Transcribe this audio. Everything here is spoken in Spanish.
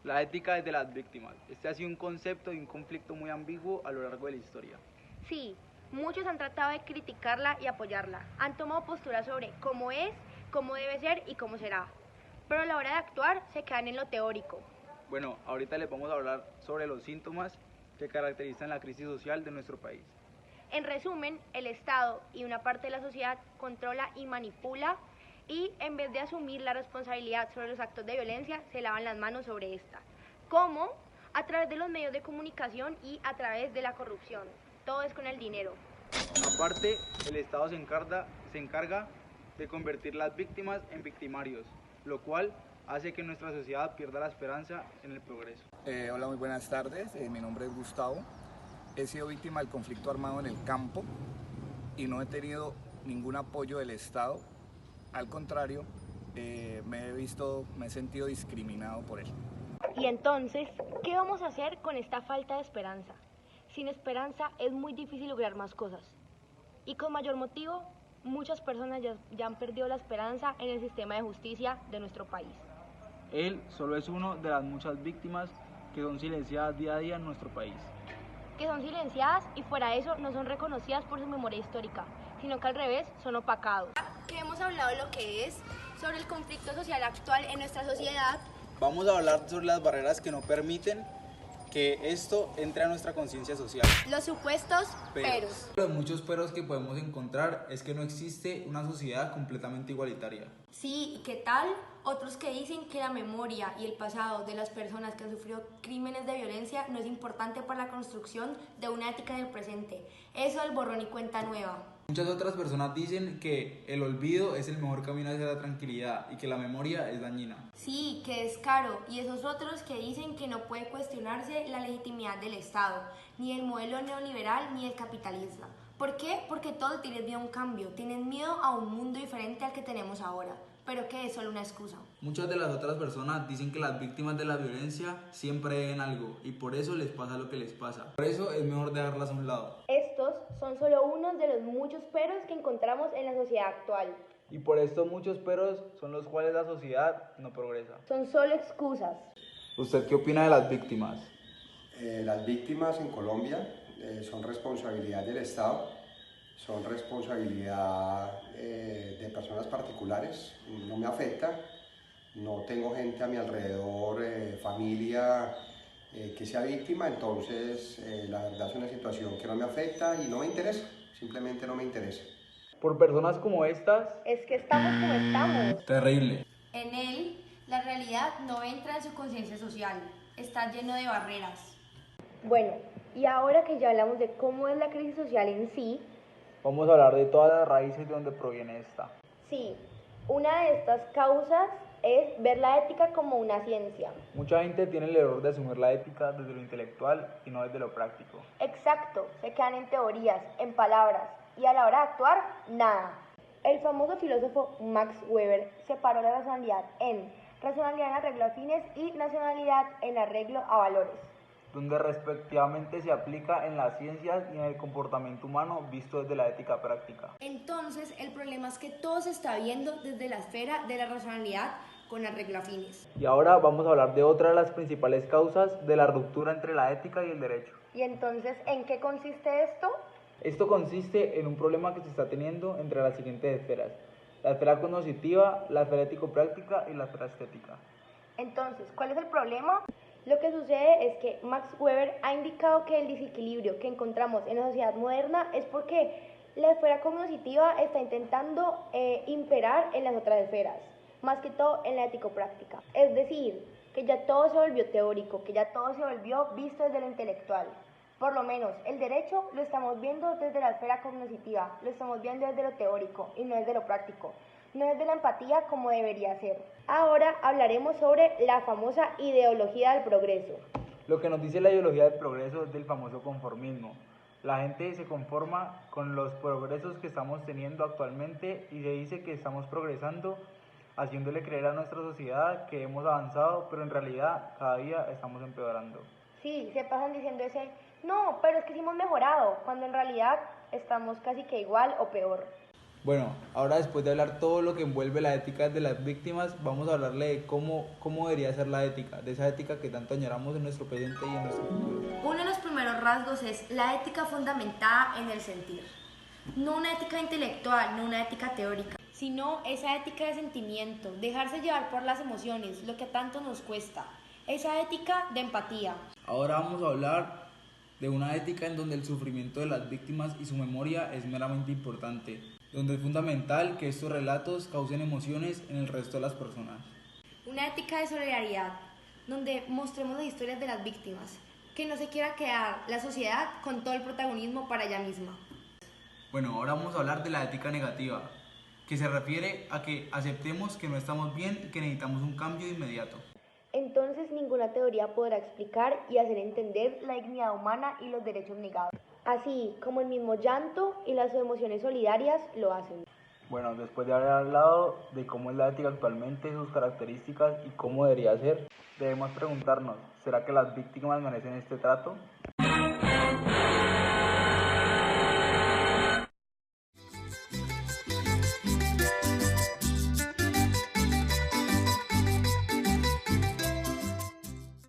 La ética es de las víctimas. Este ha sido un concepto y un conflicto muy ambiguo a lo largo de la historia. Sí, muchos han tratado de criticarla y apoyarla. Han tomado posturas sobre cómo es, cómo debe ser y cómo será. Pero a la hora de actuar se quedan en lo teórico. Bueno, ahorita les vamos a hablar sobre los síntomas que caracterizan la crisis social de nuestro país. En resumen, el Estado y una parte de la sociedad controla y manipula y en vez de asumir la responsabilidad sobre los actos de violencia, se lavan las manos sobre esta. ¿Cómo? A través de los medios de comunicación y a través de la corrupción. Todo es con el dinero. Aparte, el Estado se encarga de convertir las víctimas en victimarios, lo cual hace que nuestra sociedad pierda la esperanza en el progreso. Hola, muy buenas tardes. Mi nombre es Gustavo. He sido víctima del conflicto armado en el campo y no he tenido ningún apoyo del Estado. Al contrario, me he sentido discriminado por él. Y entonces, ¿qué vamos a hacer con esta falta de esperanza? Sin esperanza es muy difícil lograr más cosas. Y con mayor motivo, muchas personas ya han perdido la esperanza en el sistema de justicia de nuestro país. Él solo es uno de las muchas víctimas que son silenciadas día a día en nuestro país. Que son silenciadas y fuera de eso no son reconocidas por su memoria histórica, sino que al revés son opacados. Que hemos hablado de lo que es, sobre el conflicto social actual en nuestra sociedad. Vamos a hablar sobre las barreras que no permiten que esto entre a nuestra conciencia social. Los supuestos peros. Los muchos peros que podemos encontrar es que no existe una sociedad completamente igualitaria. Sí, ¿y qué tal? Otros que dicen que la memoria y el pasado de las personas que han sufrido crímenes de violencia no es importante para la construcción de una ética en el presente. Eso del borrón y cuenta nueva. Muchas otras personas dicen que el olvido es el mejor camino hacia la tranquilidad y que la memoria es dañina. Sí, que es caro. Y esos otros que dicen que no puede cuestionarse la legitimidad del Estado, ni el modelo neoliberal, ni el capitalismo. ¿Por qué? Porque todos tienen miedo a un cambio, tienen miedo a un mundo diferente al que tenemos ahora, pero que es solo una excusa. Muchas de las otras personas dicen que las víctimas de la violencia siempre deben algo y por eso les pasa lo que les pasa. Por eso es mejor dejarlas a un lado. Estos son solo unos de los muchos peros que encontramos en la sociedad actual. Y por estos muchos peros son los cuales la sociedad no progresa. Son solo excusas. ¿Usted qué opina de las víctimas? Las víctimas en Colombia son responsabilidad del Estado, son responsabilidad de personas particulares, no me afecta, no tengo gente a mi alrededor, familia que sea víctima, entonces la verdad es una situación que no me afecta y no me interesa, simplemente no me interesa. Por personas como estas, Es que estamos como estamos. terrible. En él, la realidad no entra en su conciencia social, está lleno de barreras. Bueno, y ahora que ya hablamos de cómo es la crisis social en sí, Vamos a hablar de todas las raíces de donde proviene esta. sí, una de estas causas es ver la ética como una ciencia. Mucha gente tiene el error de asumir la ética desde lo intelectual y no desde lo práctico. Exacto, se quedan en teorías, en palabras, y a la hora de actuar, nada. El famoso filósofo Max Weber separó la racionalidad en racionalidad en arreglo a fines y nacionalidad en arreglo a valores. Donde respectivamente se aplica en las ciencias y en el comportamiento humano visto desde la ética práctica. Entonces, el problema es que todo se está viendo desde la esfera de la racionalidad con arreglo a fines. Y ahora vamos a hablar de otra de las principales causas de la ruptura entre la ética y el derecho. ¿Y entonces en qué consiste esto? Esto consiste en un problema que se está teniendo entre las siguientes esferas: la esfera cognitiva, la esfera ético-práctica y la esfera estética. Entonces, ¿cuál es el problema? Lo que sucede es que Max Weber ha indicado que el desequilibrio que encontramos en la sociedad moderna es porque la esfera cognitiva está intentando imperar en las otras esferas, más que todo en la ético-práctica. Es decir, que ya todo se volvió teórico, que ya todo se volvió visto desde lo intelectual. Por lo menos el derecho lo estamos viendo desde la esfera cognitiva, lo estamos viendo desde lo teórico y no desde lo práctico. No es de la empatía como debería ser. Ahora hablaremos sobre la famosa ideología del progreso. Lo que nos dice la ideología del progreso es del famoso conformismo. La gente se conforma con los progresos que estamos teniendo actualmente y se dice que estamos progresando, haciéndole creer a nuestra sociedad que hemos avanzado, pero en realidad cada día estamos empeorando. Sí, se pasan diciendo no, pero es que sí hemos mejorado, cuando en realidad estamos casi que igual o peor. Bueno, ahora después de hablar todo lo que envuelve la ética de las víctimas, vamos a hablarle de cómo debería ser la ética, de esa ética que tanto añoramos en nuestro presente y en nuestro futuro. Uno de los primeros rasgos es la ética fundamentada en el sentir. No una ética intelectual, no una ética teórica, sino esa ética de sentimiento, dejarse llevar por las emociones, lo que tanto nos cuesta. Esa ética de empatía. Ahora vamos a hablar de una ética en donde el sufrimiento de las víctimas y su memoria es meramente importante, donde es fundamental que estos relatos causen emociones en el resto de las personas. Una ética de solidaridad, donde mostremos las historias de las víctimas, que no se quiera quedar la sociedad con todo el protagonismo para ella misma. Bueno, ahora vamos a hablar de la ética negativa, que se refiere a que aceptemos que no estamos bien y que necesitamos un cambio inmediato. Entonces ninguna teoría podrá explicar y hacer entender la dignidad humana y los derechos negados, así como el mismo llanto y las emociones solidarias lo hacen. Bueno, después de haber hablado de cómo es la ética actualmente, sus características y cómo debería ser, debemos preguntarnos, ¿será que las víctimas merecen este trato?